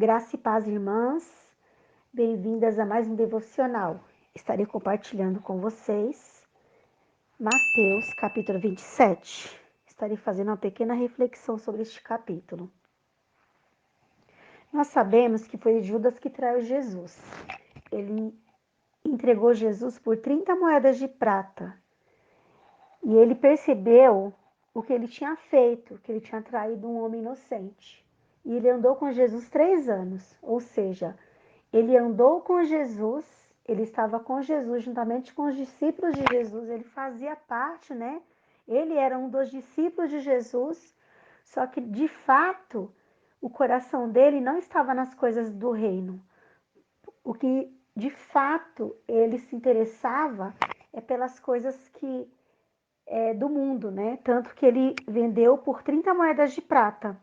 Graça e paz, irmãs. Bem-vindas a mais um devocional. Estarei compartilhando com vocês Mateus, capítulo 27. Estarei fazendo uma pequena reflexão sobre este capítulo. Nós sabemos que foi Judas que traiu Jesus. Ele entregou Jesus por 30 moedas de prata. E ele percebeu o que ele tinha feito, que ele tinha traído um homem inocente. E ele andou com Jesus 3 anos, ou seja, ele andou com Jesus, ele estava com Jesus, juntamente com os discípulos de Jesus, ele fazia parte, né? Ele era um dos discípulos de Jesus, só que de fato o coração dele não estava nas coisas do reino. O que de fato ele se interessava é pelas coisas do mundo, né? Tanto que ele vendeu por 30 moedas de prata.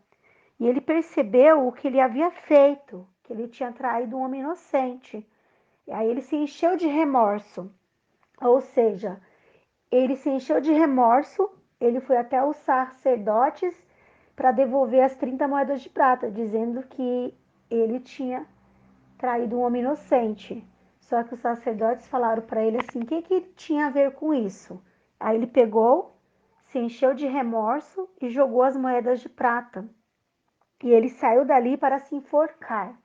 E ele percebeu o que ele havia feito, que ele tinha traído um homem inocente. E aí ele se encheu de remorso. Ou seja, ele se encheu de remorso, ele foi até os sacerdotes para devolver as 30 moedas de prata, dizendo que ele tinha traído um homem inocente. Só que os sacerdotes falaram para ele assim: o que tinha a ver com isso? Aí ele pegou, se encheu de remorso e jogou as moedas de prata. E ele saiu dali para se enforcar.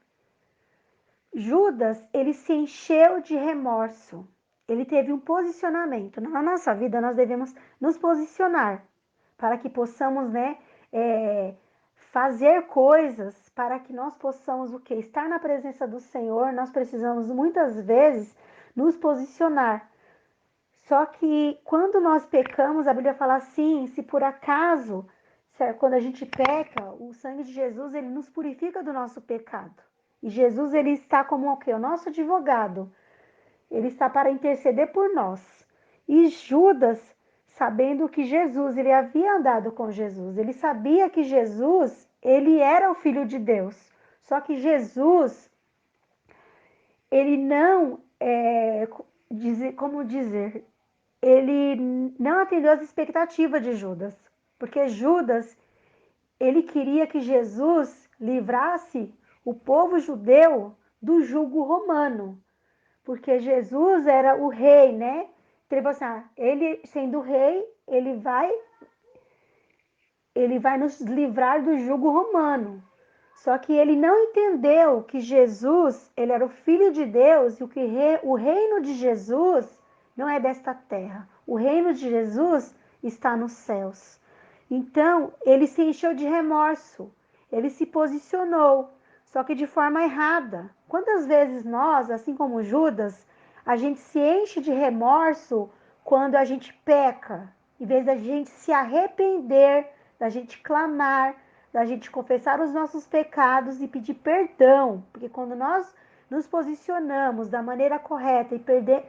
Judas, ele se encheu de remorso. Ele teve um posicionamento. Na nossa vida, nós devemos nos posicionar para que possamos, né, fazer coisas para que nós possamos o quê? Estar na presença do Senhor. Nós precisamos muitas vezes nos posicionar. Só que quando nós pecamos, a Bíblia fala assim, se por acaso, quando a gente peca, o sangue de Jesus, ele nos purifica do nosso pecado. E Jesus, ele está como o quê? O nosso advogado. Ele está para interceder por nós. E Judas, sabendo que Jesus, ele havia andado com Jesus, ele sabia que Jesus, ele era o Filho de Deus. Só que Jesus, ele não, como dizer, ele não atendeu às expectativas de Judas, porque Judas, ele queria que Jesus livrasse o povo judeu do jugo romano, porque Jesus era o rei, né? Então, ele falou assim, ele sendo rei, ele vai nos livrar do jugo romano. Só que ele não entendeu que Jesus, ele era o Filho de Deus e o reino de Jesus não é desta terra. O reino de Jesus está nos céus. Então, ele se encheu de remorso. Ele se posicionou, só que de forma errada. Quantas vezes nós, assim como Judas, a gente se enche de remorso quando a gente peca, em vez da gente se arrepender, da gente clamar, da gente confessar os nossos pecados e pedir perdão, porque quando nós nos posicionamos da maneira correta e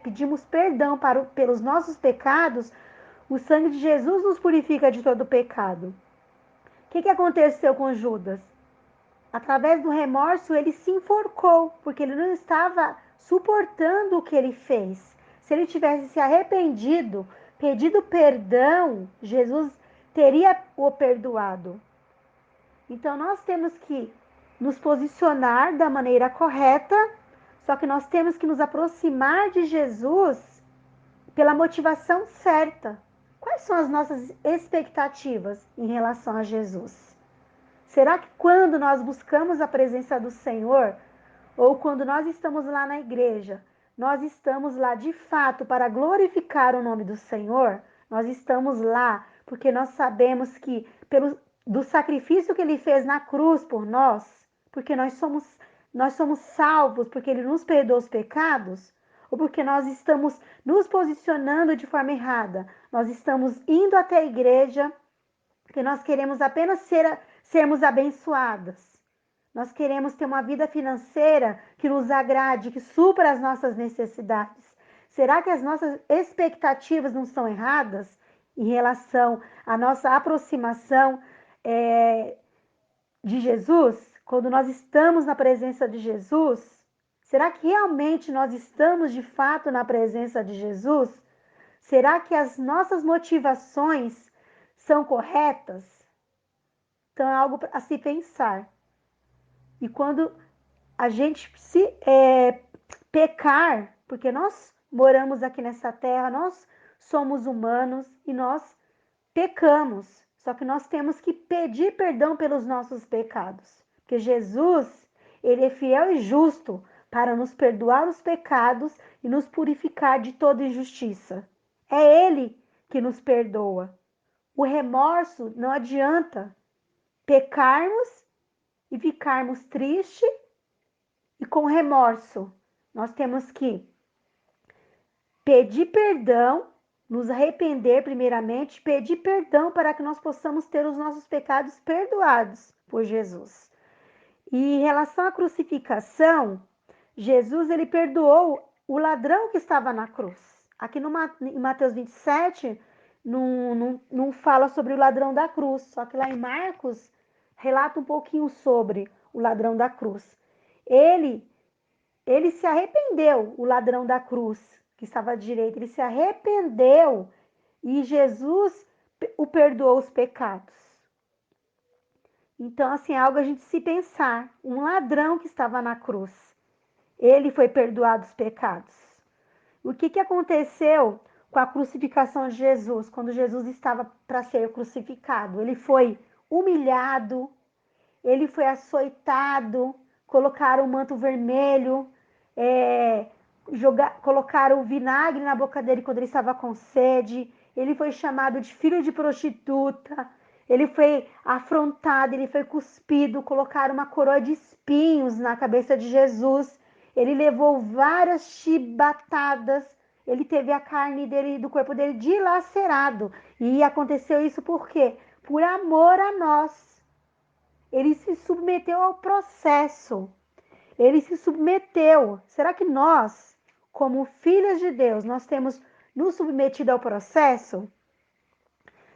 pedimos perdão pelos nossos pecados, o sangue de Jesus nos purifica de todo pecado. O que aconteceu com Judas? Através do remorso, ele se enforcou, porque ele não estava suportando o que ele fez. Se ele tivesse se arrependido, pedido perdão, Jesus teria o perdoado. Então, nós temos que nos posicionar da maneira correta, só que nós temos que nos aproximar de Jesus pela motivação certa. Quais são as nossas expectativas em relação a Jesus? Será que quando nós buscamos a presença do Senhor, ou quando nós estamos lá na igreja, nós estamos lá de fato para glorificar o nome do Senhor? Nós estamos lá porque nós sabemos que do sacrifício que ele fez na cruz por nós, porque nós somos salvos, porque ele nos perdoou os pecados, ou porque nós estamos nos posicionando de forma errada? Nós estamos indo até a igreja porque nós queremos apenas sermos abençoadas. Nós queremos ter uma vida financeira que nos agrade, que supra as nossas necessidades. Será que as nossas expectativas não são erradas em relação à nossa aproximação de Jesus? Quando nós estamos na presença de Jesus, será que realmente nós estamos de fato na presença de Jesus? Será que as nossas motivações são corretas? Então é algo a se pensar. E quando a gente se pecar, porque nós moramos aqui nessa terra, nós somos humanos e nós pecamos. Só que nós temos que pedir perdão pelos nossos pecados, porque Jesus, ele é fiel e justo para nos perdoar os pecados e nos purificar de toda injustiça. É ele que nos perdoa. O remorso não adianta pecarmos e ficarmos tristes e com remorso. Nós temos que pedir perdão, nos arrepender primeiramente, pedir perdão para que nós possamos ter os nossos pecados perdoados por Jesus. E em relação à crucificação, Jesus ele perdoou o ladrão que estava na cruz. Aqui no, em Mateus 27, não fala sobre o ladrão da cruz, só que lá em Marcos relata um pouquinho sobre o ladrão da cruz. Ele se arrependeu, o ladrão da cruz, que estava à direita, ele se arrependeu e Jesus o perdoou os pecados. Então, assim, é algo a gente se pensar. Um ladrão que estava na cruz, ele foi perdoado os pecados. O que aconteceu com a crucificação de Jesus, quando Jesus estava para ser crucificado? Ele foi humilhado, ele foi açoitado, colocaram um manto vermelho, colocaram vinagre na boca dele quando ele estava com sede, ele foi chamado de filho de prostituta, ele foi afrontado, ele foi cuspido, colocaram uma coroa de espinhos na cabeça de Jesus, ele levou várias chibatadas, ele teve a carne dele, do corpo dele dilacerado, e aconteceu isso por quê? Por amor a nós. Ele se submeteu ao processo. Ele se submeteu. Será que nós, como filhos de Deus, nós temos nos submetido ao processo?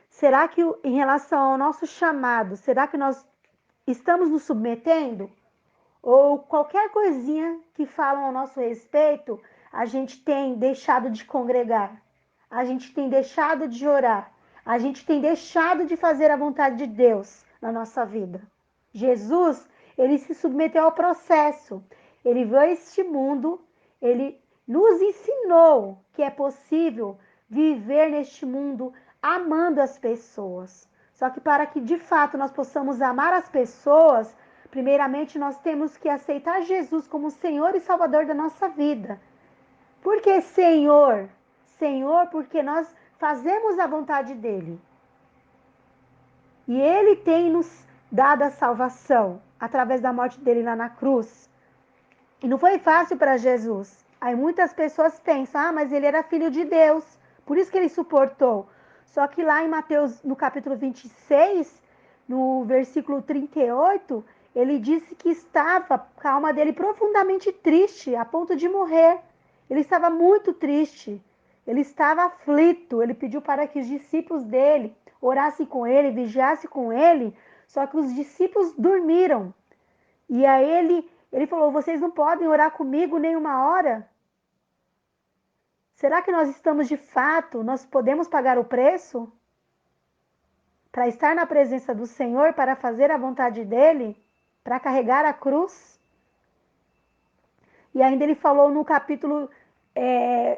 Será que em relação ao nosso chamado, será que nós estamos nos submetendo? Ou qualquer coisinha que falam ao nosso respeito, a gente tem deixado de congregar, a gente tem deixado de orar, a gente tem deixado de fazer a vontade de Deus na nossa vida. Jesus, ele se submeteu ao processo, ele veio a este mundo, ele nos ensinou que é possível viver neste mundo amando as pessoas. Só que para que de fato nós possamos amar as pessoas, primeiramente nós temos que aceitar Jesus como Senhor e Salvador da nossa vida. Por que Senhor? Senhor, porque nós fazemos a vontade dele. E ele tem nos dado a salvação através da morte dele lá na cruz. E não foi fácil para Jesus. Aí muitas pessoas pensam, mas ele era filho de Deus, por isso que ele suportou. Só que lá em Mateus, no capítulo 26, no versículo 38, ele disse que estava com a alma dele profundamente triste, a ponto de morrer. Ele estava muito triste, ele estava aflito, ele pediu para que os discípulos dele orassem com ele, vigiassem com ele, só que os discípulos dormiram. E aí ele falou, vocês não podem orar comigo nem uma hora? Será que nós estamos de fato, nós podemos pagar o preço? Para estar na presença do Senhor, para fazer a vontade dEle? Para carregar a cruz? E ainda ele falou no capítulo,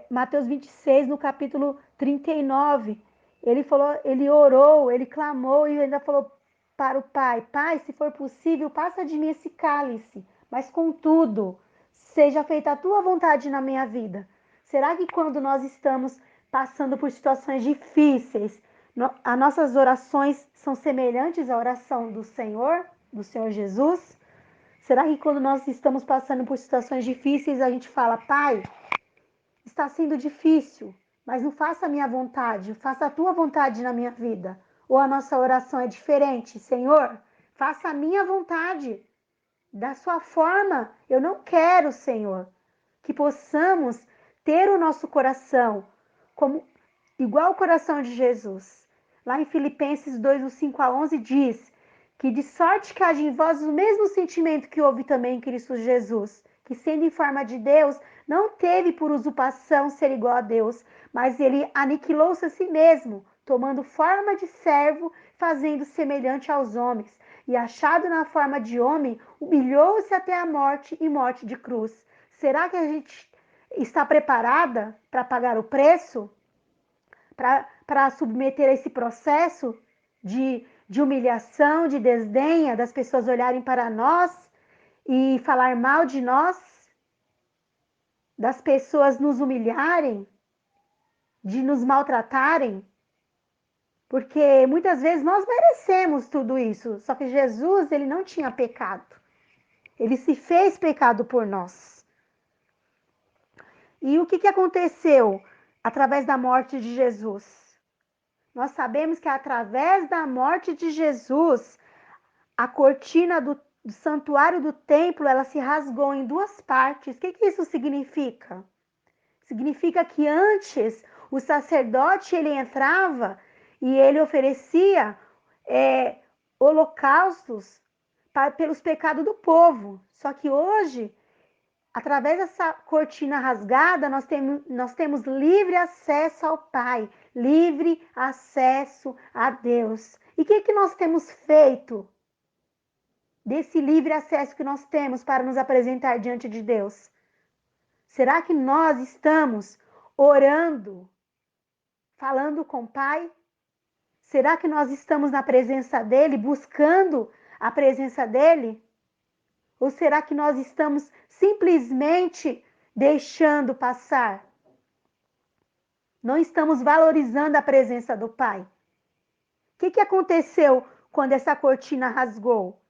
Mateus 26, no capítulo 39, ele falou, ele orou, ele clamou e ainda falou para o Pai, Pai, se for possível, passa de mim esse cálice, mas contudo, seja feita a tua vontade na minha vida. Será que quando nós estamos passando por situações difíceis, as nossas orações são semelhantes à oração do Senhor Jesus? Será que quando nós estamos passando por situações difíceis, a gente fala, Pai, está sendo difícil, mas não faça a minha vontade, faça a tua vontade na minha vida? Ou a nossa oração é diferente? Senhor, faça a minha vontade, da sua forma. Eu não quero, Senhor, que possamos ter o nosso coração como igual ao coração de Jesus. Lá em Filipenses 2, do 5 a 11, diz que de sorte que haja em vós o mesmo sentimento que houve também em Cristo Jesus, que sendo em forma de Deus, não teve por usurpação ser igual a Deus, mas ele aniquilou-se a si mesmo, tomando forma de servo, fazendo semelhante aos homens, e achado na forma de homem, humilhou-se até a morte e morte de cruz. Será que a gente está preparada para pagar o preço? Para submeter a esse processo de humilhação, de desdenha, das pessoas olharem para nós e falar mal de nós, das pessoas nos humilharem, de nos maltratarem? Porque muitas vezes nós merecemos tudo isso, só que Jesus, ele não tinha pecado. Ele se fez pecado por nós. E o que aconteceu através da morte de Jesus? Nós sabemos que através da morte de Jesus, a cortina do santuário do templo, ela se rasgou em duas partes. O que isso significa? Significa que antes o sacerdote ele entrava e ele oferecia holocaustos pelos pecados do povo. Só que hoje, através dessa cortina rasgada, nós temos livre acesso ao Pai, livre acesso a Deus. E o que nós temos feito desse livre acesso que nós temos para nos apresentar diante de Deus? Será que nós estamos orando, falando com o Pai? Será que nós estamos na presença dEle, buscando a presença dEle? Ou será que nós estamos simplesmente deixando passar? Não estamos valorizando a presença do Pai. O que aconteceu quando essa cortina rasgou?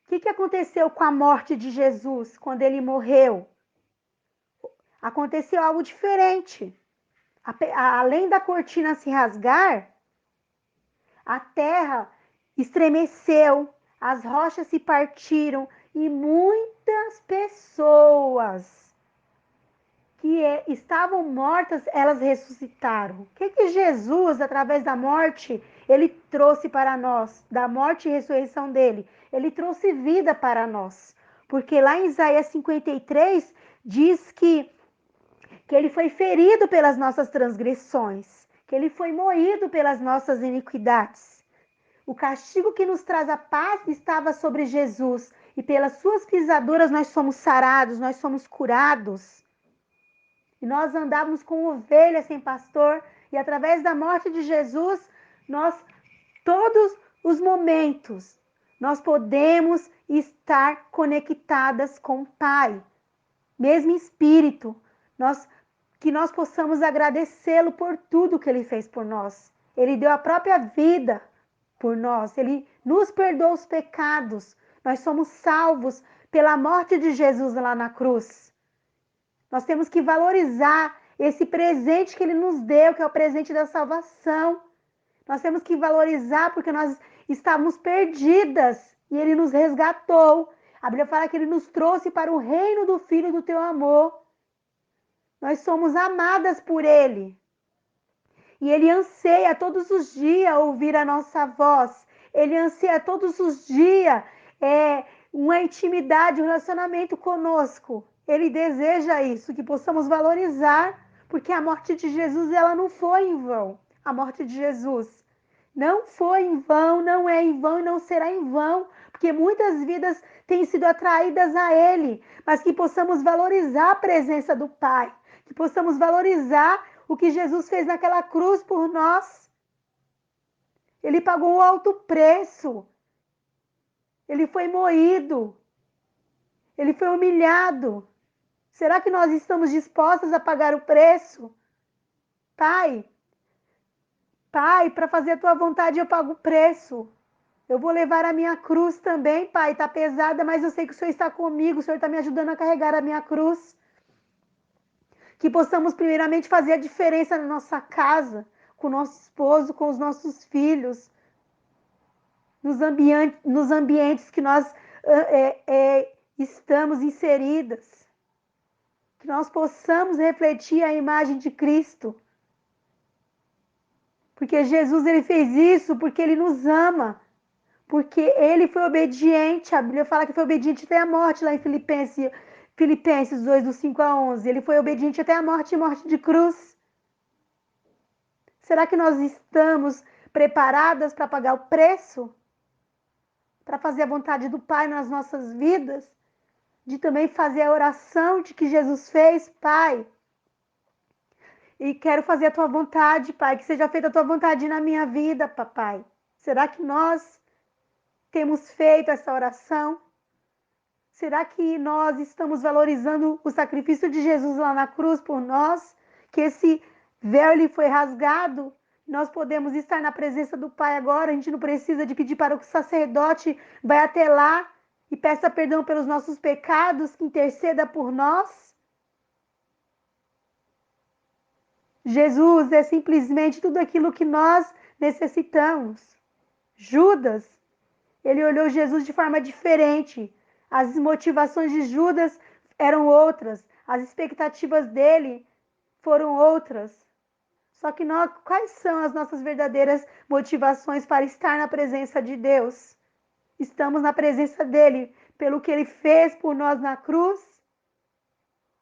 O que aconteceu com a morte de Jesus, quando ele morreu? Aconteceu algo diferente. Além da cortina se rasgar, a terra estremeceu, as rochas se partiram e muitas pessoas que estavam mortas, elas ressuscitaram. O que Jesus, através da morte, ele trouxe para nós? Da morte e ressurreição dele, ele trouxe vida para nós. Porque lá em Isaías 53, diz que ele foi ferido pelas nossas transgressões, que ele foi moído pelas nossas iniquidades. O castigo que nos traz a paz estava sobre Jesus, e pelas suas pisaduras nós somos sarados, nós somos curados. E nós andávamos com ovelhas sem pastor, e através da morte de Jesus, todos os momentos, nós podemos estar conectadas com o Pai, mesmo em espírito, que nós possamos agradecê-lo por tudo que ele fez por nós. Ele deu a própria vida por nós, ele nos perdoou os pecados, nós somos salvos pela morte de Jesus lá na cruz. Nós temos que valorizar esse presente que ele nos deu, que é o presente da salvação. Nós temos que valorizar porque nós estávamos perdidas e ele nos resgatou. A Bíblia fala que ele nos trouxe para o reino do Filho do teu amor. Nós somos amadas por ele. E ele anseia todos os dias ouvir a nossa voz. Ele anseia todos os dias uma intimidade, um relacionamento conosco. Ele deseja isso, que possamos valorizar, porque a morte de Jesus, ela não foi em vão. A morte de Jesus não foi em vão, não é em vão e não será em vão, porque muitas vidas têm sido atraídas a ele, mas que possamos valorizar a presença do Pai, que possamos valorizar o que Jesus fez naquela cruz por nós. Ele pagou um alto preço. Ele foi moído. Ele foi humilhado. Será que nós estamos dispostas a pagar o preço? Pai, para fazer a tua vontade eu pago o preço. Eu vou levar a minha cruz também, Pai. Está pesada, mas eu sei que o Senhor está comigo. O Senhor está me ajudando a carregar a minha cruz. Que possamos primeiramente fazer a diferença na nossa casa, com o nosso esposo, com os nossos filhos, nos ambientes que nós estamos inseridas. Que nós possamos refletir a imagem de Cristo. Porque Jesus, ele fez isso porque ele nos ama. Porque ele foi obediente. A Bíblia fala que foi obediente até a morte, lá em Filipenses 2, do 5 a 11. Ele foi obediente até a morte e morte de cruz. Será que nós estamos preparadas para pagar o preço, para fazer a vontade do Pai nas nossas vidas, de também fazer a oração de que Jesus fez, Pai. E quero fazer a tua vontade, Pai, que seja feita a tua vontade na minha vida, papai. Será que nós temos feito essa oração? Será que nós estamos valorizando o sacrifício de Jesus lá na cruz por nós? Que esse véu ele foi rasgado? Nós podemos estar na presença do Pai agora, a gente não precisa de pedir para que o sacerdote vá até lá e peça perdão pelos nossos pecados, que interceda por nós. Jesus é simplesmente tudo aquilo que nós necessitamos. Judas, ele olhou Jesus de forma diferente. As motivações de Judas eram outras. As expectativas dele foram outras. Só que nós, quais são as nossas verdadeiras motivações para estar na presença de Deus? Estamos na presença dele pelo que ele fez por nós na cruz?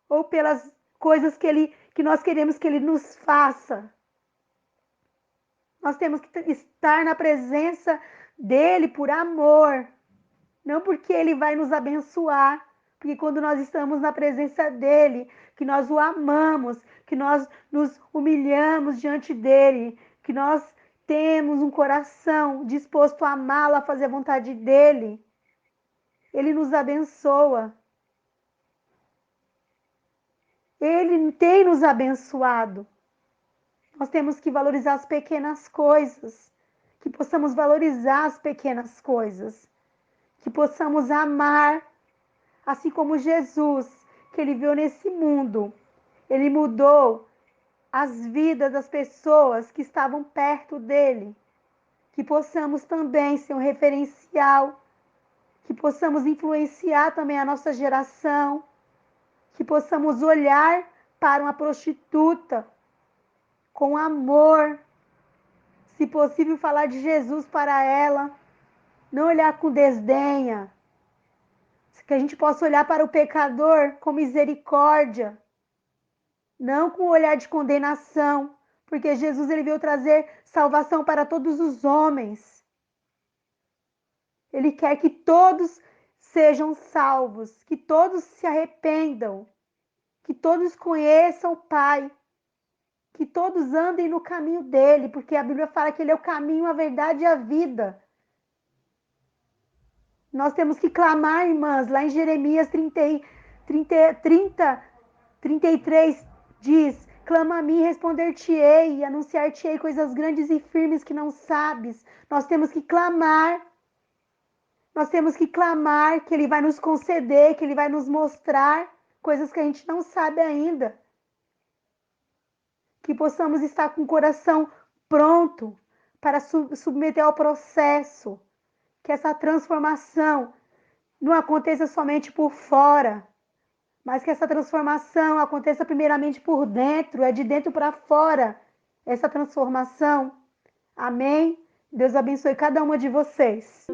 Ou pelas coisas que nós queremos que ele nos faça? Nós temos que estar na presença dele por amor, não porque ele vai nos abençoar, porque quando nós estamos na presença dele, que nós o amamos, que nós nos humilhamos diante dele, que nós temos um coração disposto a amá-lo, a fazer a vontade dele, ele nos abençoa. Ele tem nos abençoado. Nós temos que valorizar as pequenas coisas, que possamos valorizar as pequenas coisas, que possamos amar, assim como Jesus, que ele veio nesse mundo, ele mudou as vidas das pessoas que estavam perto dele, que possamos também ser um referencial, que possamos influenciar também a nossa geração, que possamos olhar para uma prostituta com amor, se possível falar de Jesus para ela, não olhar com desdenha, que a gente possa olhar para o pecador com misericórdia, não com olhar de condenação, porque Jesus ele veio trazer salvação para todos os homens. Ele quer que todos sejam salvos, que todos se arrependam, que todos conheçam o Pai, que todos andem no caminho dele, porque a Bíblia fala que ele é o caminho, a verdade e a vida. Nós temos que clamar, irmãs, lá em Jeremias 33 diz: clama a mim, responder-te-ei, e anunciar-te-ei coisas grandes e firmes que não sabes. Nós temos que clamar que ele vai nos conceder, que ele vai nos mostrar coisas que a gente não sabe ainda. Que possamos estar com o coração pronto para submeter ao processo, que essa transformação não aconteça somente por fora, mas que essa transformação aconteça primeiramente por dentro, é de dentro para fora essa transformação. Amém? Deus abençoe cada uma de vocês.